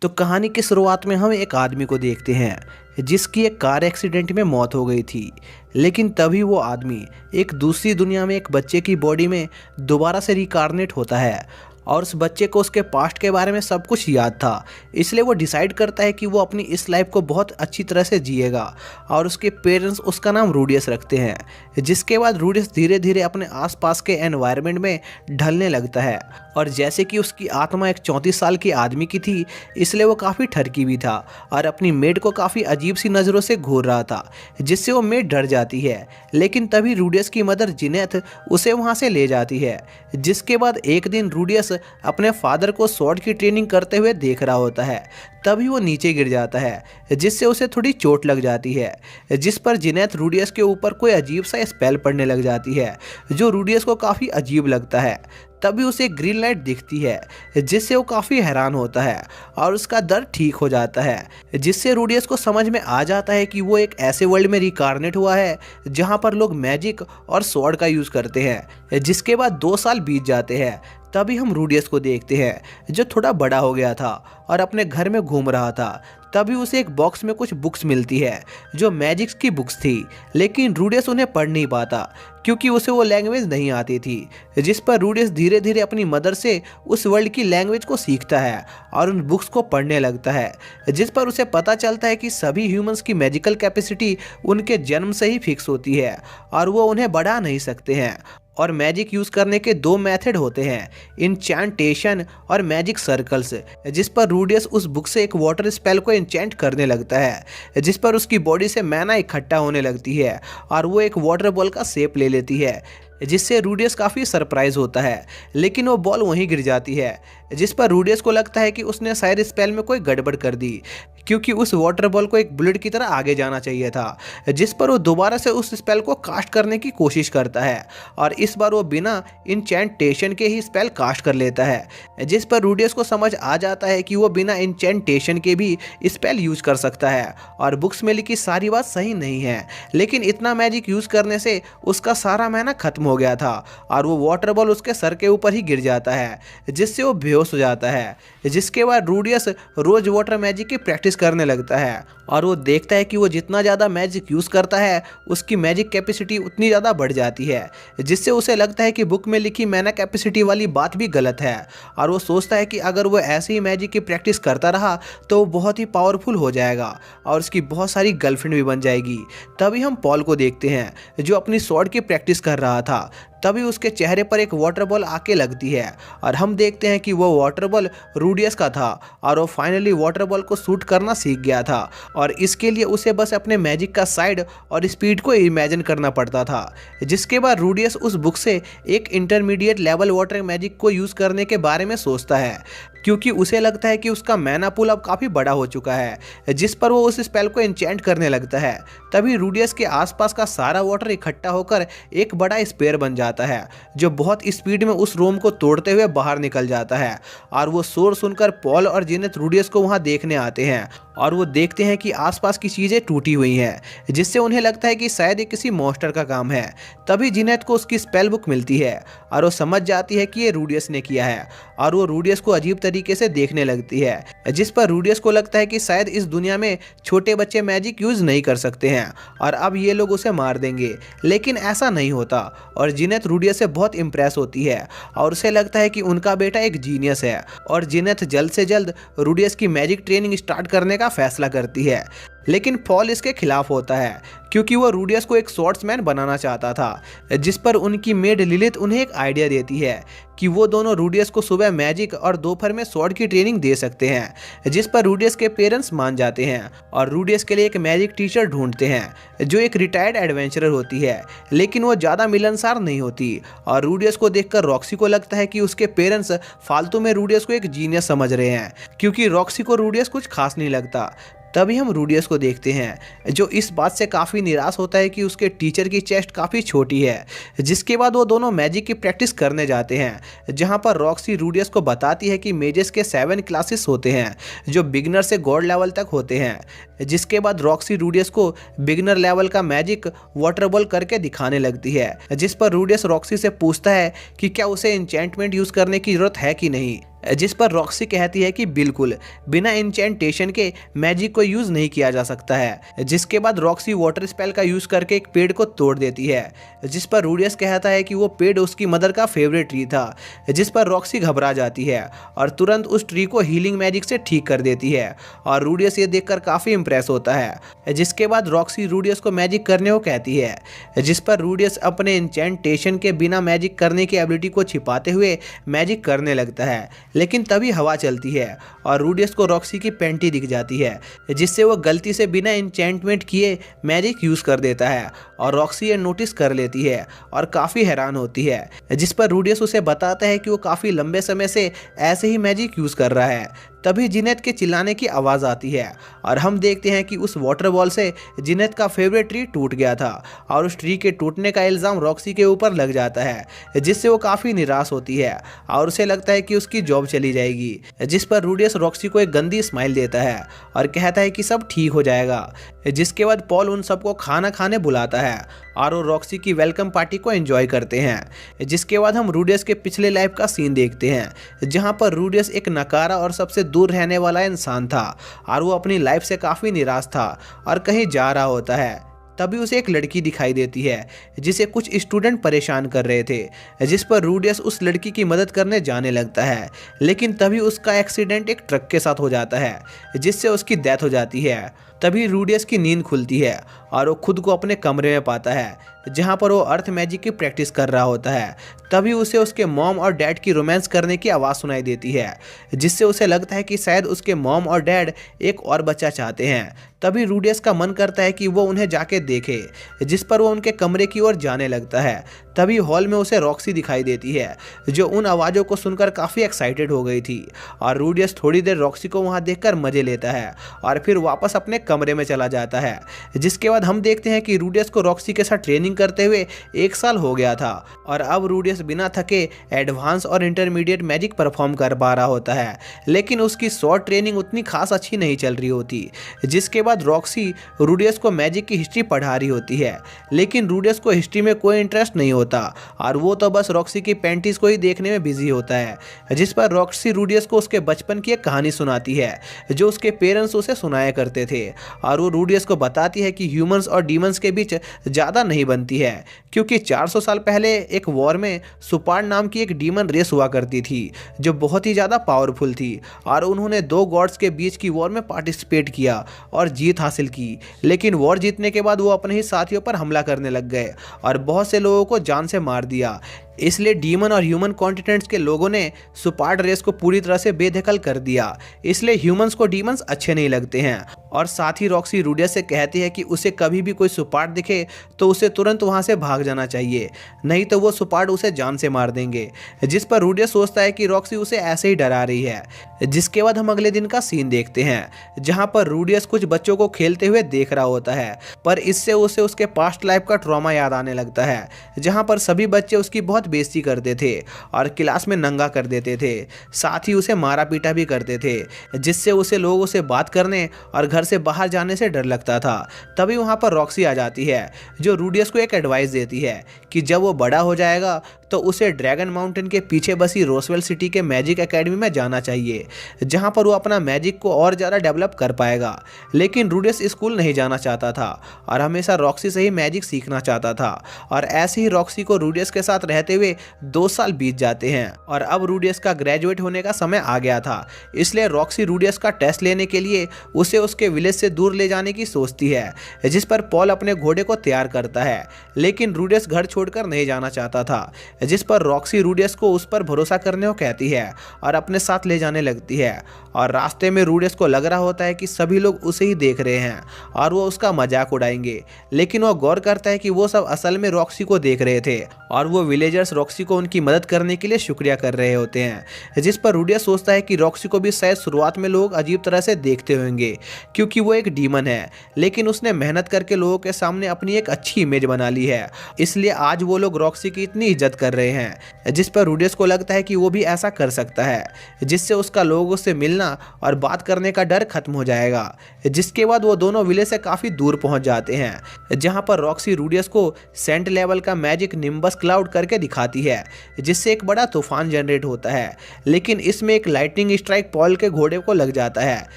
तो कहानी की शुरुआत में हम एक आदमी को देखते हैं जिसकी एक कार एक्सीडेंट में मौत हो गई थी। लेकिन तभी वो आदमी एक दूसरी दुनिया में एक बच्चे की बॉडी में दोबारा से रिकारनेट होता है और उस बच्चे को उसके पास्ट के बारे में सब कुछ याद था। इसलिए वो डिसाइड करता है कि वो अपनी इस लाइफ को बहुत अच्छी तरह से जिएगा और उसके पेरेंट्स उसका नाम रूडियस रखते हैं। जिसके बाद रूडियस धीरे धीरे अपने आसपास के एनवायरनमेंट में ढलने लगता है और जैसे कि उसकी आत्मा एक 34 साल की आदमी की थी, इसलिए वो काफ़ी ठरकी भी था और अपनी मेड को काफ़ी अजीब सी नज़रों से घूर रहा था, जिससे वो मेड डर जाती है। लेकिन तभी रूडियस की मदर जिनेथ उसे वहाँ से ले जाती है। जिसके बाद एक दिन रूडियस अपने फादर को स्वॉर्ड की ट्रेनिंग करते हुए देख रहा होता है। तभी वो नीचे गिर जाता है जिससे उसे थोड़ी चोट लग जाती है, जिस पर जिनेथ रूडियस के ऊपर कोई अजीब सा स्पेल पड़ने लग जाती है जो रूडियस को काफ़ी अजीब लगता है। तभी उसे ग्रीन लाइट दिखती है जिससे वो काफ़ी हैरान होता है और उसका दर्द ठीक हो जाता है, जिससे रूडियस को समझ में आ जाता है कि वो एक ऐसे वर्ल्ड में रिकारनेट हुआ है जहाँ पर लोग मैजिक और स्वॉर्ड का यूज़ करते हैं। जिसके बाद 2 साल बीत जाते हैं। तभी हम रूडियस को देखते हैं जो थोड़ा बड़ा हो गया था और अपने घर में घूम रहा था। तभी उसे एक बॉक्स में कुछ बुक्स मिलती है जो मैजिक्स की बुक्स थी, लेकिन रूडियस उन्हें पढ़ नहीं पाता क्योंकि उसे वो लैंग्वेज नहीं आती थी। जिस पर रूडियस धीरे धीरे अपनी मदर से उस वर्ल्ड की लैंग्वेज को सीखता है और उन बुक्स को पढ़ने लगता है, जिस पर उसे पता चलता है कि सभी ह्यूमंस की मैजिकल कैपेसिटी उनके जन्म से ही फिक्स होती है और वो उन्हें बढ़ा नहीं सकते हैं। और मैजिक यूज़ करने के 2 मेथड होते हैं, इंचैंटेशन और मैजिक सर्कल्स। जिस पर रूडियस उस बुक से एक वाटर स्पेल को इंचैंट करने लगता है, जिस पर उसकी बॉडी से मैना इकट्ठा होने लगती है और वो एक वाटर बॉल का शेप ले लेती है, जिससे रूडियस काफ़ी सरप्राइज होता है। लेकिन वो बॉल वहीं गिर जाती है, जिस पर रूडियस को लगता है कि उसने शायद स्पेल में कोई गड़बड़ कर दी क्योंकि उस वाटर बॉल को एक बुलेट की तरह आगे जाना चाहिए था। जिस पर वो दोबारा से उस स्पेल को कास्ट करने की कोशिश करता है और इस बार वो बिना इंचैंटेशन के ही स्पेल कास्ट कर लेता है, जिस पर रूडियस को समझ आ जाता है कि वो बिना इंचैंटेशन के भी स्पेल यूज कर सकता है और बुक्स में लिखी सारी बात सही नहीं है। लेकिन इतना मैजिक यूज करने से उसका सारा मैना खत्म हो गया था और वो वाटर बॉल उसके सर के ऊपर ही गिर जाता है, जिससे वो बेहोश हो जाता है। जिसके बाद रूडियस रोज वाटर मैजिक की प्रैक्टिस करने लगता है और वो देखता है कि वो जितना ज़्यादा मैजिक यूज़ करता है उसकी मैजिक कैपेसिटी उतनी ज़्यादा बढ़ जाती है, जिससे उसे लगता है कि बुक में लिखी मैना कैपेसिटी वाली बात भी गलत है और वो सोचता है कि अगर वो ऐसे ही मैजिक की प्रैक्टिस करता रहा तो वो बहुत ही पावरफुल हो जाएगा और उसकी बहुत सारी गर्लफ्रेंड भी बन जाएगी। तभी हम पॉल को देखते हैं जो अपनी स्वॉर्ड की प्रैक्टिस कर रहा था। तभी उसके चेहरे पर एक वाटर बॉल आके लगती है और हम देखते हैं कि वो वाटर बॉल रूडियस का था और वो फाइनली वाटर बॉल को शूट करना सीख गया था और इसके लिए उसे बस अपने मैजिक का साइड और स्पीड को इमेजिन करना पड़ता था। जिसके बाद रूडियस उस बुक से एक इंटरमीडिएट लेवल वाटर मैजिक को यूज़ करने के बारे में सोचता है क्योंकि उसे लगता है कि उसका मैना पूल अब काफ़ी बड़ा हो चुका है, जिस पर वो उस स्पेल को इंचेंट करने लगता है। तभी रूडियस के आसपास का सारा वाटर इकट्ठा होकर एक बड़ा स्पेयर बन जाता है जो बहुत स्पीड में उस रूम को तोड़ते हुए बाहर निकल जाता है और वो शोर सुनकर पॉल और जिनेथ रूडियस को वहाँ देखने आते हैं और वो देखते हैं कि आसपास की चीज़ें टूटी हुई हैं, जिससे उन्हें लगता है कि शायद ये किसी मॉन्स्टर का काम है। तभी जिनेथ को उसकी स्पेल बुक मिलती है और वो समझ जाती है कि ये रूडियस ने किया है और वो रूडियस को अजीब तरीके से देखने लगती है, जिस पर रूडियस को लगता है कि शायद इस दुनिया में छोटे बच्चे मैजिक यूज़ नहीं कर सकते हैं और अब ये लोग उसे मार देंगे। लेकिन ऐसा नहीं होता और जिनेथ रूडियस से बहुत इम्प्रेस होती है और उसे लगता है कि उनका बेटा एक जीनियस है और जिनेथ जल्द से जल्द रूडियस की मैजिक ट्रेनिंग स्टार्ट करने का फैसला करती है। लेकिन पॉल इसके खिलाफ होता है क्योंकि वो रूडियस को एक स्वॉर्ड्समैन बनाना चाहता था, जिस पर उनकी मेड लिलिथ उन्हें एक आइडिया देती है कि वो दोनों रूडियस को सुबह मैजिक और दोपहर में स्वॉर्ड की ट्रेनिंग दे सकते हैं। जिस पर रूडियस के पेरेंट्स मान जाते हैं और रूडियस के लिए एक मैजिक टीचर ढूंढते हैं जो एक रिटायर्ड एडवेंचरर होती है, लेकिन वो ज़्यादा मिलनसार नहीं होती और रूडियस को देखकर रॉक्सी को लगता है कि उसके पेरेंट्स फालतू में रूडियस को एक जीनियस समझ रहे हैं क्योंकि रॉक्सी को रूडियस कुछ खास नहीं लगता। तभी हम रूडियस को देखते हैं जो इस बात से काफ़ी निराश होता है कि उसके टीचर की चेस्ट काफ़ी छोटी है। जिसके बाद वो दोनों मैजिक की प्रैक्टिस करने जाते हैं जहां पर रॉक्सी रूडियस को बताती है कि मेजेस के 7 क्लासेस होते हैं जो बिगनर से गॉड लेवल तक होते हैं। जिसके बाद रॉक्सी रूडियस को बिगनर लेवल का मैजिक वाटर बॉल करके दिखाने लगती है, जिस पर रूडियस रॉक्सी से पूछता है कि क्या उसे एन्चेंटमेंट यूज़ करने की ज़रूरत है कि नहीं। जिस पर रॉक्सी कहती है कि बिल्कुल बिना इंचेंटेशन के मैजिक को यूज नहीं किया जा सकता है। जिसके बाद रॉक्सी वाटर स्पेल का यूज करके एक पेड़ को तोड़ देती है, जिस पर रूडियस कहता है कि वो पेड़ उसकी मदर का फेवरेट ट्री था। जिस पर रॉक्सी घबरा जाती है और तुरंत उस ट्री को हीलिंग मैजिक से ठीक कर देती है और रूडियस ये देखकर काफी इंप्रेस होता है। जिसके बाद रॉक्सी रूडियस को मैजिक करने को कहती है, जिस पर रूडियस अपने इंचेंटेशन के बिना मैजिक करने की एबिलिटी को छिपाते हुए मैजिक करने लगता है। लेकिन तभी हवा चलती है और रूडियस को रॉक्सी की पैंटी दिख जाती है, जिससे वो गलती से बिना इंचेंटमेंट किए मैजिक यूज कर देता है और रॉक्सी ये नोटिस कर लेती है और काफी हैरान होती है। जिस पर रूडियस उसे बताता है कि वो काफी लंबे समय से ऐसे ही मैजिक यूज कर रहा है। तभी जिनेत के चिल्लाने की आवाज आती है और हम देखते हैं कि उस वाटर बॉल से जिनेत का फेवरेट ट्री टूट गया था और उस ट्री के टूटने का इल्जाम रॉक्सी के ऊपर लग जाता है, जिससे वो काफी निराश होती है और उसे लगता है कि उसकी जॉब चली जाएगी। जिस पर रूडियस रॉक्सी को एक गंदी स्माइल देता है और कहता है कि सब ठीक हो जाएगा। जिसके बाद पॉल उन सबको खाना खाने बुलाता है और वो रॉक्सी की वेलकम पार्टी को एंजॉय करते हैं। जिसके बाद हम रूडियस के पिछले लाइफ का सीन देखते हैं, जहां पर रूडियस एक नकारा और सबसे दूर रहने वाला इंसान था और वो अपनी लाइफ से काफ़ी निराश था और कहीं जा रहा होता है। तभी उसे एक लड़की दिखाई देती है जिसे कुछ स्टूडेंट परेशान कर रहे थे। जिस पर रूडियस उस लड़की की मदद करने जाने लगता है, लेकिन तभी उसका एक्सीडेंट एक ट्रक के साथ हो जाता है, जिससे उसकी डेथ हो जाती है। तभी रूडियस की नींद खुलती है और वो खुद को अपने कमरे में पाता है, जहां पर वो अर्थ मैजिक की प्रैक्टिस कर रहा होता है। तभी उसे उसके मॉम और डैड की रोमांस करने की आवाज़ सुनाई देती है, जिससे उसे लगता है कि शायद उसके मॉम और डैड एक और बच्चा चाहते हैं। तभी रूडियस का मन करता है कि वो उन्हें जाके देखे, जिस पर वो उनके कमरे की ओर जाने लगता है। तभी हॉल में उसे रॉक्सी दिखाई देती है, जो उन आवाज़ों को सुनकर काफ़ी एक्साइटेड हो गई थी और रूडियस थोड़ी देर रॉक्सी को वहाँ देखकर मज़े लेता है और फिर वापस अपने कमरे में चला जाता है। जिसके बाद हम देखते हैं कि रूडियस को रॉक्सी के साथ ट्रेनिंग करते हुए 1 साल हो गया था और अब रूडियस बिना थके एडवांस और इंटरमीडिएट मैजिक परफॉर्म कर पा रहा होता है, लेकिन उसकी शॉर्ट ट्रेनिंग उतनी खास अच्छी नहीं चल रही होती। जिसके बाद रॉक्सी रूडियस को मैजिक की हिस्ट्री पढ़ा रही होती है, लेकिन रूडियस को हिस्ट्री में कोई इंटरेस्ट नहीं होता और वो तो बस रॉक्सी की पैंटीज को ही देखने में बिजी होता है। जिस पर रॉक्सी रूडियस को उसके बचपन की एक कहानी सुनाती है जो उसके पेरेंट्स उसे सुनाया करते थे और वो रूडियस को बताती है कि ह्यूमंस और डीमंस के बीच ज़्यादा नहीं बनती है, क्योंकि 400 साल पहले एक वॉर में सुपार नाम की एक डीमन रेस हुआ करती थी जो बहुत ही ज़्यादा पावरफुल थी और उन्होंने 2 गॉड्स के बीच की वॉर में पार्टिसिपेट किया और जीत हासिल की। लेकिन वॉर जीतने के बाद वो अपने ही साथियों पर हमला करने लग गए और बहुत से लोगों को जान से मार दिया। इसलिए डीमन और ह्यूमन कॉन्टिनेंट्स के लोगों ने सुपार्ड रेस को पूरी तरह से बेदखल कर दिया। इसलिए ह्यूमंस को डीमंस अच्छे नहीं लगते हैं और साथ ही रॉक्सी रूडियस से कहती है कि उसे कभी भी कोई सुपार्ड दिखे तो उसे तुरंत वहां से भाग जाना चाहिए, नहीं तो वो सुपार्ड उसे जान से मार देंगे। जिस पर रूडियस सोचता है कि रॉक्सी उसे ऐसे ही डरा रही है। जिसके बाद हम अगले दिन का सीन देखते हैं, जहां पर रूडियस कुछ बच्चों को खेलते हुए देख रहा होता है, पर इससे उसे उसके पास्ट लाइफ का ट्रॉमा याद आने लगता है, जहां पर सभी बच्चे उसकी बहुत बेइज्जती करते थे और क्लास में नंगा कर देते थे, साथ ही उसे मारा पीटा भी करते थे, जिससे उसे लोगों से बात करने और घर से बाहर जाने से डर लगता था। तभी वहां पर रॉक्सी आ जाती है, जो रूडियस को एक एडवाइस देती है कि जब वो बड़ा हो जाएगा तो उसे ड्रैगन माउंटेन के पीछे बसी रोसवेल सिटी के मैजिक एकेडमी में जाना चाहिए, जहां पर वो अपना मैजिक को और ज़्यादा डेवलप कर पाएगा। लेकिन रूडियस स्कूल नहीं जाना चाहता था और हमेशा रॉक्सी से ही मैजिक सीखना चाहता था और ऐसे ही रॉक्सी को रूडियस के साथ रहते हुए 2 साल बीत जाते हैं और अब रूडियस का ग्रेजुएट होने का समय आ गया था। इसलिए रॉक्सी रूडियस का टेस्ट लेने के लिए उसे उसके विलेज से दूर ले जाने की सोचती है, जिस पर पॉल अपने घोड़े को तैयार करता है, लेकिन रूडियस घर छोड़कर नहीं जाना चाहता था। जिस पर रॉक्सी रूडियस को उस पर भरोसा करने को कहती है और अपने साथ ले जाने लगती है और रास्ते में रूडियस को लग रहा होता है कि सभी लोग उसे ही देख रहे हैं और वो उसका मजाक उड़ाएंगे, लेकिन वो गौर करता है कि वो सब असल में रॉक्सी को देख रहे थे और वो विलेजर्स रॉक्सी को उनकी मदद करने के लिए शुक्रिया कर रहे होते हैं। जिस पर रूडियस सोचता है कि रॉक्सी को भी शायद शुरुआत में लोग अजीब तरह से देखते होंगे क्योंकि वो एक डीमन है, लेकिन उसने मेहनत करके लोगों के सामने अपनी एक अच्छी इमेज बना ली है, इसलिए आज वो लोग रॉक्सी की इतनी इज्जत कर रहे हैं। जिस पर रूडियस को लगता है कि वो भी ऐसा कर सकता है, जिससे उसका लोगों से मिलना और बात करने का डर खत्म हो जाएगा। जिसके बाद वो दोनों विलेज से काफी दूर पहुंच जाते हैं, जहां पर रॉक्सी रूडियस को सेंट लेवल का मैजिक निम्बस क्लाउड करके दिखा दिखाती है जिससे एक बड़ा तूफान जनरेट होता है। लेकिन इसमें एक लाइटनिंग स्ट्राइक पॉल के घोड़े को लग जाता है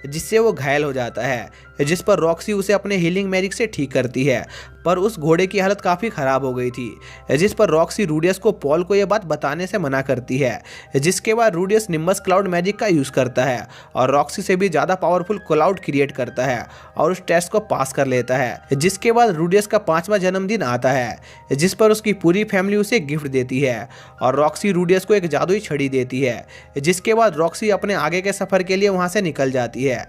जिससे वो घायल हो जाता है, जिस पर रॉक्सी उसे अपने हीलिंग मैजिक से ठीक करती है। पर उस घोड़े की हालत काफ़ी ख़राब हो गई थी, जिस पर रॉक्सी रूडियस को पॉल को यह बात बताने से मना करती है। जिसके बाद रूडियस निम्बस क्लाउड मैजिक का यूज़ करता है और रॉक्सी से भी ज़्यादा पावरफुल क्लाउड क्रिएट करता है और उस टेस्ट को पास कर लेता है। जिसके बाद रूडियस का 5वां जन्मदिन आता है, जिस पर उसकी पूरी फैमिली उसे गिफ्ट देती है और रॉक्सी रूडियस को एक जादुई छड़ी देती है। जिसके बाद रॉक्सी अपने आगे के सफ़र के लिए वहाँ से निकल जाती है।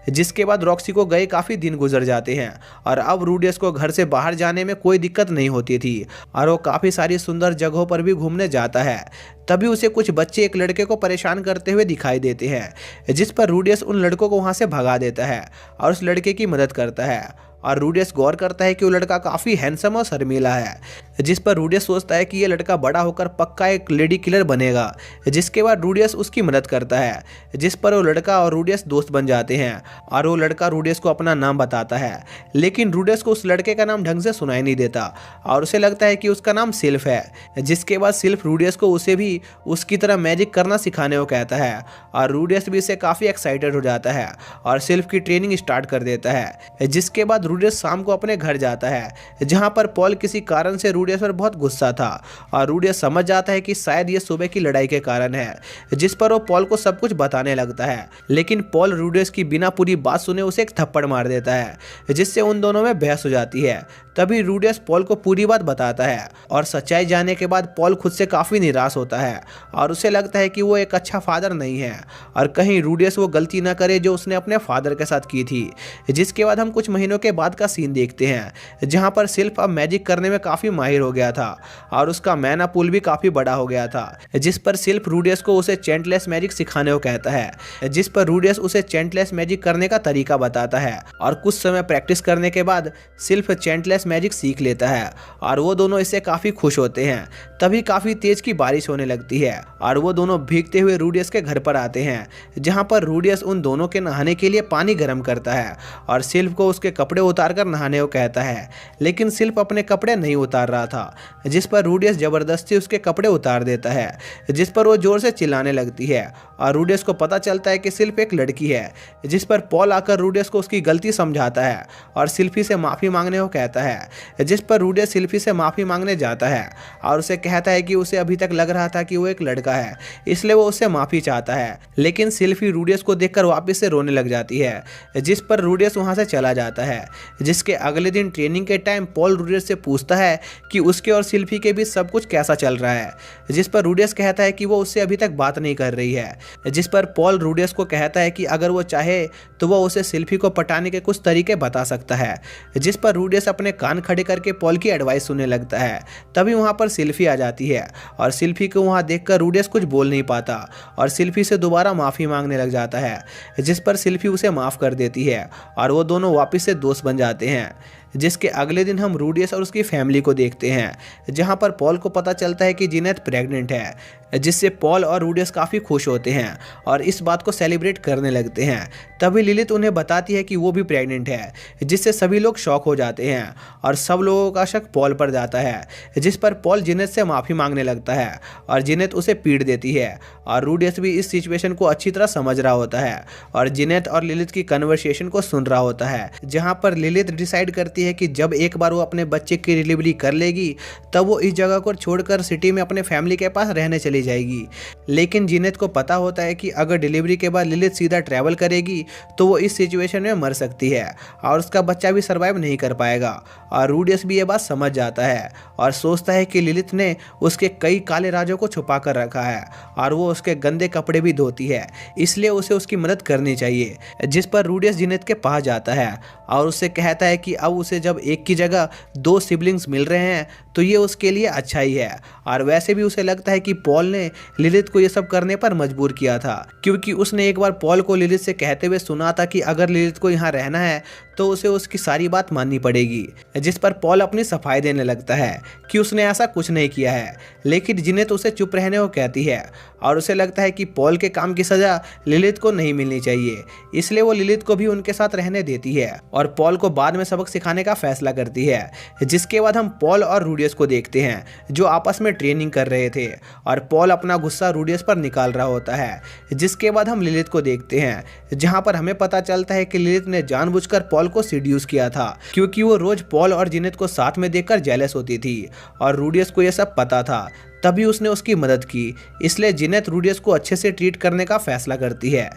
जिसके बाद रॉक्सी को गए काफ़ी दिन गुजर जाते हैं और अब रूडियस को घर से बाहर जाने में कोई दिक्कत नहीं होती थी और वो काफ़ी सारी सुंदर जगहों पर भी घूमने जाता है। तभी उसे कुछ बच्चे एक लड़के को परेशान करते हुए दिखाई देते हैं, जिस पर रूडियस उन लड़कों को वहाँ से भगा देता है और उस लड़के की मदद करता है। और रूडियस गौर करता है कि वो लड़का काफ़ी हैंडसम और शर्मीला है, जिस पर रूडियस सोचता है कि ये लड़का बड़ा होकर पक्का एक लेडी किलर बनेगा। जिसके बाद रूडियस उसकी मदद करता है, जिस पर वो लड़का और रूडियस दोस्त बन जाते हैं और वो लड़का रूडियस को अपना नाम बताता है। लेकिन रूडियस को उस लड़के का नाम ढंग से सुनाई नहीं देता और उसे लगता है कि उसका नाम सिल्फ है। जिसके बाद सिल्फ रूडियस को उसे भी उसकी तरह मैजिक करना सिखाने को कहता है और रूडियस भी इससे काफ़ी एक्साइटेड हो जाता है और सिल्फ की ट्रेनिंग स्टार्ट कर देता है। जिसके बाद रूडियस शाम को अपने घर जाता है, जहां पर पॉल किसी कारण से रूडियस पर बहुत गुस्सा था और रूडियस समझ जाता है कि शायद ये सुबह की लड़ाई के कारण है। जिस पर वो पॉल को सब कुछ बताने लगता है, लेकिन पॉल रूडियस की बिना पूरी बात सुने उसे एक थप्पड़ मार देता है, जिससे उन दोनों में बहस हो जाती है। तभी रूडियस पॉल को पूरी बात बताता है और सच्चाई जानने के बाद पॉल खुद से काफ़ी निराश होता है और उसे लगता है कि वो एक अच्छा फादर नहीं है और कहीं रूडियस वो गलती ना करे जो उसने अपने फादर के साथ की थी। जिसके बाद हम कुछ महीनों के बाद का सीन देखते हैं, जहां पर सिल्फ अब मैजिक करने में काफ़ी माहिर हो गया था और उसका मैना पूल भी काफ़ी बड़ा हो गया था। जिस पर सिल्फ रूडियस को उसे चेंटलेस मैजिक सिखाने को कहता है, जिस पर रूडियस उसे चेंटलेस मैजिक करने का तरीका बताता है और कुछ समय प्रैक्टिस करने के बाद सिल्फ चेंटलेस मैजिक सीख लेता है और वो दोनों इससे काफ़ी खुश होते हैं। तभी काफ़ी तेज की बारिश होने लगती है और वो दोनों भीगते हुए रूडियस के घर पर आते हैं, जहां पर रूडियस उन दोनों के नहाने के लिए पानी गर्म करता है और सिल्फ को उसके कपड़े उतार कर नहाने को कहता है। लेकिन सिल्फ अपने कपड़े नहीं उतार रहा था, जिस पर रूडियस ज़बरदस्ती उसके कपड़े उतार देता है, जिस पर वो जोर से चिल्लाने लगती है और रूडियस को पता चलता है कि सिल्फ एक लड़की है। जिस पर पॉल आकर रूडियस को उसकी गलती समझाता है और सिल्फी से माफ़ी मांगने को कहता है। जिस पर रूडियस सिल्फी से माफ़ी मांगने जाता है और उसे कहता है कि उसे अभी तक लग रहा था कि वो एक लड़का है, इसलिए वो उससे माफ़ी चाहता है। लेकिन सिल्फी रूडियस को देखकर वापस से रोने लग जाती है, जिस पर रूडियस वहाँ से चला जाता है। जिसके अगले दिन ट्रेनिंग के टाइम पॉल रूडियस से पूछता है कि उसके और सिल्फी के बीच सब कुछ कैसा चल रहा है, जिस पर रूडियस कहता है कि वो उससे अभी तक बात नहीं कर रही है। जिस पर पॉल रूडियस को कहता है कि अगर वो चाहे तो वो उसे सिल्फी को पटाने के कुछ तरीके बता सकता है। जिस पर रूडियस अपने कान खड़े करके पॉल की एडवाइस सुनने लगता है। तभी वहाँ पर सिल्फी आ जाती है और सिल्फी को वहाँ देखकर रूडियस कुछ बोल नहीं पाता और सिल्फी से दोबारा माफ़ी मांगने लग जाता है, जिस पर सिल्फी उसे माफ़ कर देती है और वो दोनों वापस से दोस्त बन जाते हैं। जिसके अगले दिन हम रूडियस और उसकी फैमिली को देखते हैं, जहां पर पॉल को पता चलता है कि जेनेट प्रेग्नेंट है, जिससे पॉल और रूडियस काफ़ी खुश होते हैं और इस बात को सेलिब्रेट करने लगते हैं। तभी लिलिथ उन्हें बताती है कि वो भी प्रेग्नेंट है, जिससे सभी लोग शॉक हो जाते हैं और सब लोगों का शक पॉल पर जाता है। जिस पर पॉल जेनेट से माफ़ी मांगने लगता है और जेनेट उसे पीट देती है और रूडियस भी इस सिचुएशन को अच्छी तरह समझ रहा होता है और जेनेट और लिलिथ की कन्वर्सेशन को सुन रहा होता है, जहाँ पर लिलिथ डिसाइड करती है कि जब एक बार वो अपने बच्चे की डिलीवरी कर लेगी तब वो इस जगह को छोड़कर सिटी में अपने फैमिली के पास रहने चली जाएगी। लेकिन जेनेट को पता होता है कि अगर डिलीवरी के बाद लिलिथ सीधा ट्रैवल करेगी तो वो इस सिचुएशन में मर सकती है और उसका बच्चा भी सर्वाइव नहीं कर पाएगा और रूडियस भी ये बात समझ जाता है और सोचता है कि लिलिथ ने उसके कई काले राजों को छुपा कर रखा है और वो उसके गंदे कपड़े भी धोती है, इसलिए उसे उसकी मदद करनी चाहिए। जिस पर रूडियस जेनेट के पास जाता है और उससे कहता है कि अब उसे जब एक की जगह दो सिबलिंग्स मिल रहे हैं तो ये उसके लिए अच्छा ही है और वैसे भी उसे लगता है कि पॉल ने लिलिथ को ये सब करने पर मजबूर किया था, क्योंकि उसने एक बार पॉल को लिलिथ से कहते हुए सुना था कि अगर लिलिथ को यहाँ रहना है तो उसे उसकी सारी बात माननी पड़ेगी। जिस पर पॉल अपनी सफाई देने लगता है कि उसने ऐसा कुछ नहीं किया है, लेकिन जिनेत उसे चुप रहने को कहती है और उसे लगता है कि पॉल के काम की सजा लिलिथ को नहीं मिलनी चाहिए, इसलिए वो लिलिथ को भी उनके साथ रहने देती है और पॉल को बाद में सबक सिखाने का फैसला करती है। जिसके बाद हम पॉल और रूडियस को देखते हैं जो आपस में ट्रेनिंग कर रहे थे और पॉल अपना गुस्सा रूडियस पर निकाल रहा होता है। जिसके बाद हम लिलिथ को देखते हैं जहां पर हमें पता चलता है कि लिलिथ ने जानबूझकर पॉल को सीड्यूस किया था क्योंकि वो रोज पॉल और जिनेत को साथ में देखकर जेलस होती थी और रूडियस को यह सब पता था, तभी उसने उसकी मदद की। इसलिए जिनेत रूडियस को अच्छे से ट्रीट करने का फैसला करती है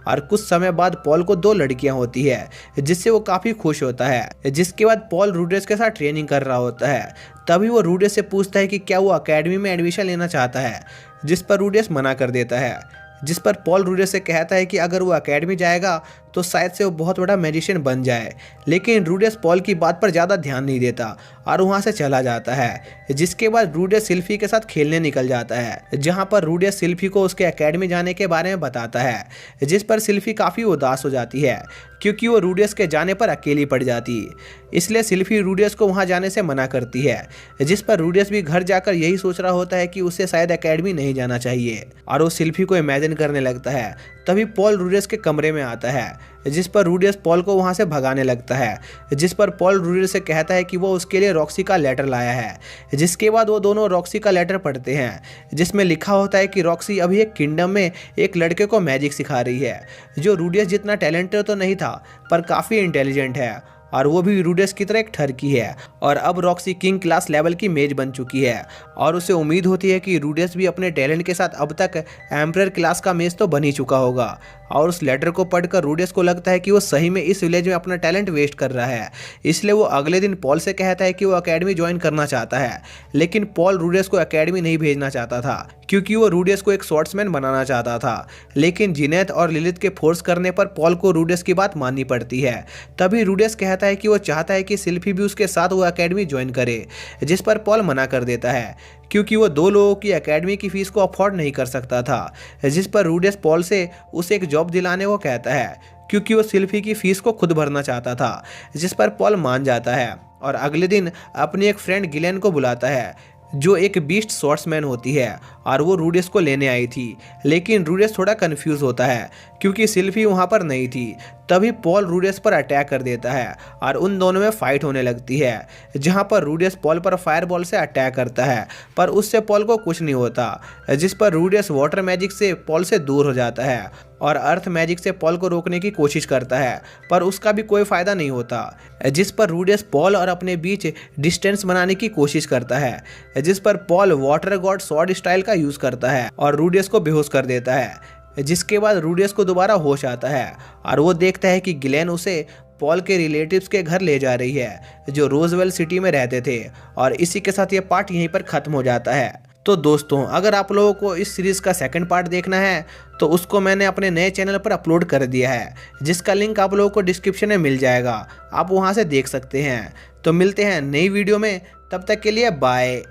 और कुछ समय बाद पॉल को 2 लड़कियां होती है जिससे वो काफ़ी खुश होता है। जिसके बाद पॉल रूडियस के साथ ट्रेनिंग कर रहा होता है, तभी वो रूडियस से पूछता है कि क्या वो अकेडमी में एडमिशन लेना चाहता है, जिस पर रूडियस मना कर देता है। जिस पर पॉल रूडियस से कहता है कि अगर वो एकेडमी जाएगा तो शायद से वो बहुत बड़ा मैजिशियन बन जाए, लेकिन रूडियस पॉल की बात पर ज़्यादा ध्यान नहीं देता और वहाँ से चला जाता है। जिसके बाद रूडियस सिल्फी के साथ खेलने निकल जाता है, जहाँ पर रूडियस सिल्फी को उसके एकेडमी जाने के बारे में बताता है, जिस पर सिल्फी काफ़ी उदास हो जाती है क्योंकि वो रूडियस के जाने पर अकेली पड़ जाती, इसलिए सिल्फी रूडियस को वहाँ जाने से मना करती है। जिस पर रूडियस भी घर जाकर यही सोच रहा होता है कि उसे शायद एकेडमी नहीं जाना चाहिए और वो सिल्फी को इमेजिन करने लगता है। तभी पॉल रूडियस के कमरे में आता है, जिस पर रूडियस पॉल को वहां से भगाने लगता है। जिस पर पॉल रूडियस से कहता है कि वो उसके लिए रॉक्सी का लेटर लाया है। जिसके बाद वो दोनों रॉक्सी का लेटर पढ़ते हैं जिसमें लिखा होता है कि रॉक्सी अभी एक किंगडम में एक लड़के को मैजिक सिखा रही है जो रूडियस जितना टैलेंटेड तो नहीं था पर काफ़ी इंटेलिजेंट है और वो भी रूडियस की तरह एक ठरकी है। और अब रॉक्सी किंग क्लास लेवल की मेज बन चुकी है और उसे उम्मीद होती है कि रूडियस भी अपने टैलेंट के साथ अब तक एम्परर क्लास का मेज तो बन ही चुका होगा। और उस लेटर को पढ़कर रूडियस को लगता है कि वो सही में इस विलेज में अपना टैलेंट वेस्ट कर रहा है, इसलिए वो अगले दिन पॉल से कहता है कि वो एकेडमी ज्वाइन करना चाहता है। लेकिन पॉल रूडियस को एकेडमी नहीं भेजना चाहता था क्योंकि वो रूडियस को एक स्वॉर्ड्समैन बनाना चाहता था, लेकिन जिनेत और लिलिथ के फोर्स करने पर पॉल को रूडियस की बात माननी पड़ती है। तभी रूडियस कहता है कि वो चाहता है कि सिल्फी भी उसके साथ वो एकेडमी ज्वाइन करे, जिस पर पॉल मना कर देता है क्योंकि वो 2 लोगों की एकेडमी की फीस को अफोर्ड नहीं कर सकता था। जिस पर रूडियस पॉल से उसे एक जॉब दिलाने को कहता है क्योंकि वो सिल्फी की फीस को खुद भरना चाहता था, जिस पर पॉल मान जाता है और अगले दिन अपनी एक फ्रेंड गिलेन को बुलाता है जो एक बीस्ट स्वॉर्ड्समैन होती है और वो रूडियस को लेने आई थी। लेकिन रूडियस थोड़ा कंफ्यूज होता है क्योंकि सिल्फी वहाँ पर नहीं थी। तभी पॉल रूडियस पर अटैक कर देता है और उन दोनों में फाइट होने लगती है, जहाँ पर रूडियस पॉल पर फायरबॉल से अटैक करता है पर उससे पॉल को कुछ नहीं होता। जिस पर रूडियस वाटर मैजिक से पॉल से दूर हो जाता है और अर्थ मैजिक से पॉल को रोकने की कोशिश करता है पर उसका भी कोई फायदा नहीं होता। जिस पर रूडियस पॉल और अपने बीच डिस्टेंस बनाने की कोशिश करता है, जिस पर Paul water God sword style का यूज करता है और रूडियस को बेहोश कर देता है। जिसके बाद रूडियस को दोबारा होश आता है और वो देखता है कि गिलेन उसे पॉल के रिलेटिव्स के घर ले जा रही है जो रोजवेल सिटी में रहते थे। और इसी के साथ ये पार्ट यहीं पर खत्म हो जाता है। तो दोस्तों, अगर आप लोगों को इस सीरीज़ का सेकंड पार्ट देखना है तो उसको मैंने अपने नए चैनल पर अपलोड कर दिया है, जिसका लिंक आप लोगों को डिस्क्रिप्शन में मिल जाएगा, आप वहां से देख सकते हैं। तो मिलते हैं नई वीडियो में, तब तक के लिए बाय।